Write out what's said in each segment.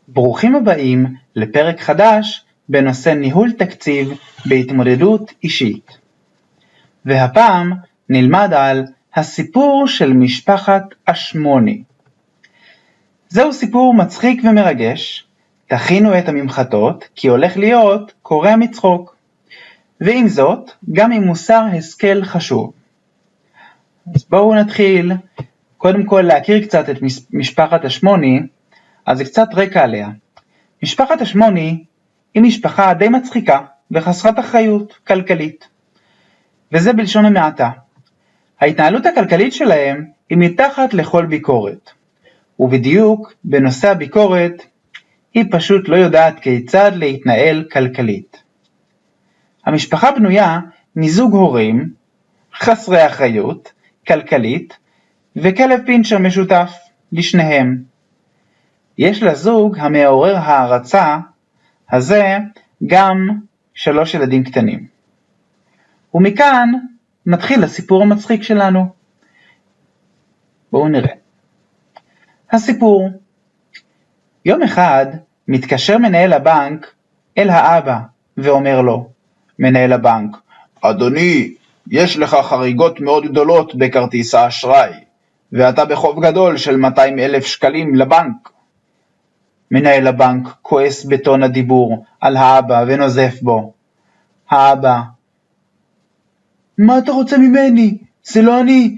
ברוכים הבאים לפרק חדש בנושא ניהול תקציב בהתמודדות אישית. והפעם נלמד על הסיפור של משפחת השמוני. זהו סיפור מצחיק ומרגש, תכינו את הממחטות כי הולך להיות קורע מצחוק. ועם זאת, גם עם מוסר השכל חשוב. אז בואו נתחיל קודם כל להכיר קצת את משפחת השמוני. אז זה קצת רקע עליה. משפחת השמוני היא משפחה די מצחיקה וחסרת אחריות כלכלית. וזה בלשון המעטה. ההתנהלות הכלכלית שלהם היא מתחת לכל ביקורת. ובדיוק בנושא הביקורת היא פשוט לא יודעת כיצד להתנהל כלכלית. המשפחה בנויה מזוג הורים, חסרי אחריות, כלכלית, וכלב פינצ'ר משותף לשניהם. יש לזוג המעורר הערצה הזה גם 3 ילדים קטנים. ומכאן מתחיל הסיפור המצחיק שלנו. בואו נראה. הסיפור. יום אחד מתקשר מנהל הבנק אל האבא ואומר לו, מנהל הבנק, אדוני, יש לך חריגות מאוד גדולות בכרטיס האשראי, ואתה בחוב גדול של 200,000 שקלים לבנק. מנהל הבנק כועס בטון הדיבור על האבא ונוזף בו. האבא, מה אתה רוצה ממני? זה לא אני,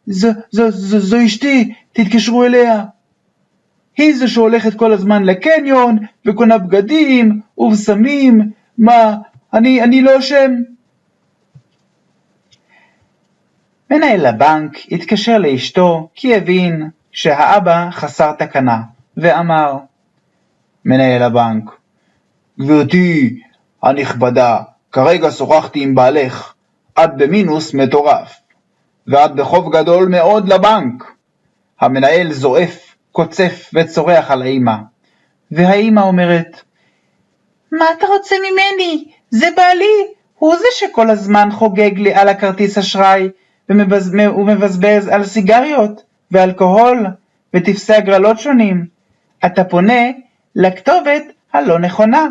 זו אשתי, תתקשרו אליה. היא זה שהולכת כל הזמן לקניון וקונה בגדים ובשמים. מה, אני לא אשם. מנהל הבנק התקשר לאשתו כי הבין שהאבא חסר תקנה. ואמר, מנהל הבנק, גברתי הנכבדה, כרגע שוחחתי עם בעלך, את במינוס מטורף, ואת בחוב גדול מאוד לבנק. המנהל זועף, קוצף וצורח על האמא, והאמא אומרת, מה אתה רוצה ממני? זה בעלי, הוא זה שכל הזמן חוגג לי על הכרטיס אשראי, ומבזבז על סיגריות ואלכוהול וטפסי הגרלות שונים. אתה פונה לכתובת הלא נכונה.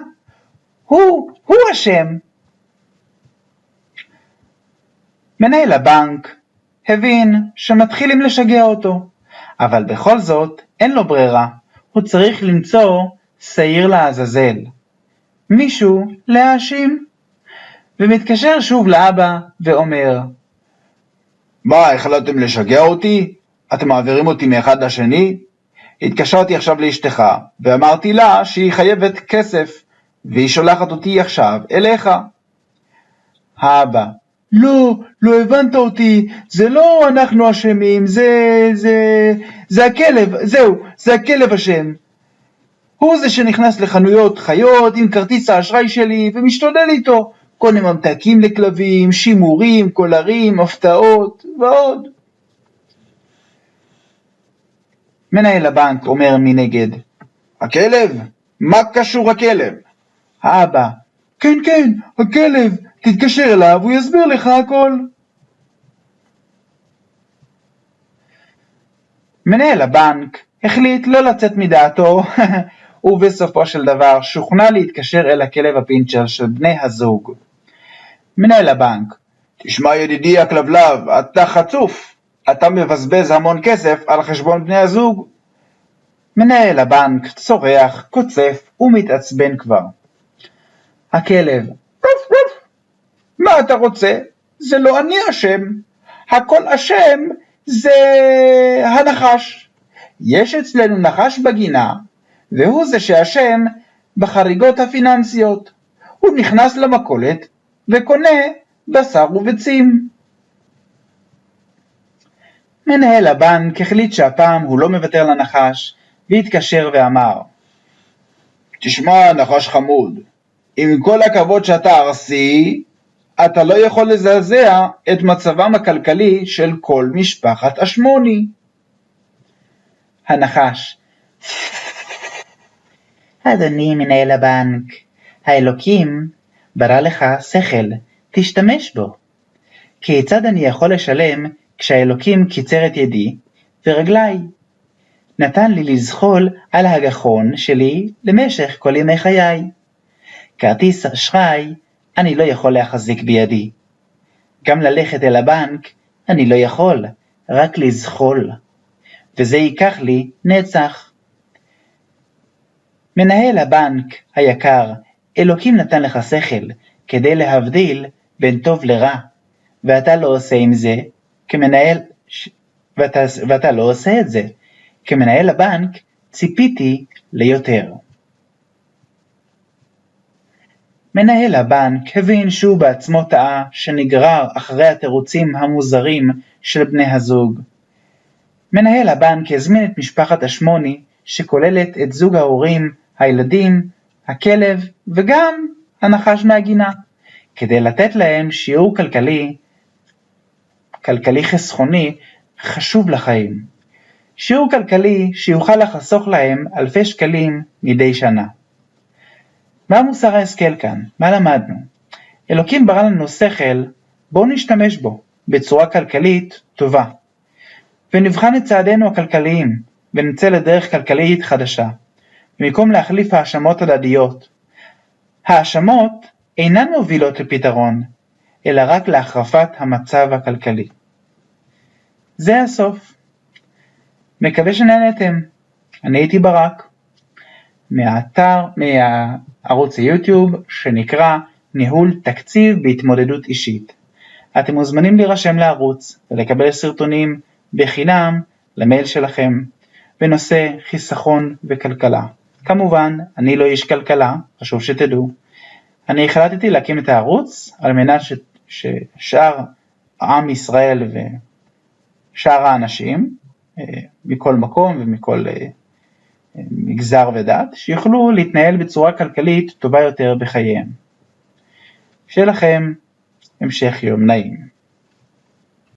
הוא אשם. מנהל הבנק הבין שמתחילים לשגע אותו, אבל בכל זאת אין לו ברירה. הוא צריך למצוא שעיר לעזאזל, מישהו להאשים. ומתקשר שוב לאבא ואומר, מה, החלטתם לשגע אותי? אתם מעבירים אותי מאחד לשני? התקשרתי עכשיו לאשתך, ואמרתי לה שהיא חייבת כסף, והיא שולחת אותי עכשיו אליך. האבא, לא הבנת אותי, זה לא אנחנו אשמים, זה הכלב, זה הכלב אשם. הוא זה שנכנס לחנויות חיות עם כרטיס האשראי שלי, ומשתולל איתו, קונה ממתקים לכלבים, שימורים, קולרים, הפתעות, ועוד. מנהל הבנק אומר מנגד, הכלב? מה קשור הכלב? האבא, כן, הכלב, תתקשר אליו, הוא יסביר לך הכל. מנהל הבנק החליט לא לצאת מדעתו, ובסופו של דבר שוכנע להתקשר אל הכלב הפינצ'ר של בני הזוג. מנהל הבנק, תשמע ידידי הכלבלב, אתה חצוף. אתה מבזבז המון כסף על חשבון בני הזוג. מנהל הבנק צורח, קוצף ומתעצבן כבר. הכלב, מה אתה רוצה? זה לא אני אשם. הכל אשם זה הנחש. יש אצלנו נחש בגינה, והוא זה שאשם בחריגות הפיננסיות. הוא נכנס למכולת וקונה בשר וביצים. מנהל הבנק החליט שהפעם הוא לא מוותר לנחש, והתקשר ואמר, תשמע נחש חמוד, עם כל הכבוד שאתה ארסי, אתה לא יכול לזעזע את מצבם הכלכלי של כל משפחת השמוני. הנחש, אדוני מנהל הבנק, האלוקים ברא לך שכל, תשתמש בו. כיצד אני יכול לשלם כשהאלוקים קיצר את ידי ורגליי? נתן לי לזחול על הגחון שלי למשך כל ימי חיי. כרטיס אשראי אני לא יכול להחזיק בידי. גם ללכת אל הבנק אני לא יכול, רק לזחול. וזה ייקח לי נצח. מנהל הבנק היקר, אלוקים נתן לך שכל כדי להבדיל בין טוב לרע, ואתה לא עושה עם זה כמנהל, ואתה לא עושה את זה. כמנהל הבנק ציפיתי ליותר. מנהל הבנק הבין שהוא בעצמו טעה שנגרר אחרי התירוצים המוזרים של בני הזוג. מנהל הבנק הזמין את משפחת השמוני, שכוללת את זוג ההורים, הילדים, הכלב וגם הנחש מהגינה, כדי לתת להם שיעור כלכלי חסכוני חשוב לחיים. שיעור כלכלי שיוכל לחסוך להם אלפי שקלים מדי שנה. מה מוסר ההשכל כאן? מה למדנו? אלוקים ברא לנו שכל, בואו נשתמש בו בצורה כלכלית טובה. ונבחן את צעדינו הכלכליים, ונצא לדרך כלכלית חדשה, במקום להחליף האשמות הדדיות. האשמות אינן מובילות לפתרון, אלא רק להחרפת המצב הכלכלי. זה הסוף. מקווה שנהנתם. אני הייתי ברק, מהערוץ היוטיוב שנקרא ניהול תקציב בהתמודדות אישית. אתם מוזמנים להירשם לערוץ ולקבל סרטונים בחינם למייל שלכם בנושא חיסכון וכלכלה. כמובן, אני לא איש כלכלה, חשוב שתדעו. אני החלטתי להקים את הערוץ על מנת ששאר עם ישראל ושאר האנשים מכל מקום ומכל מגזר ודת, שיוכלו להתנהל בצורה כלכלית טובה יותר בחייהם. שיהיה לכם המשך יום נעים.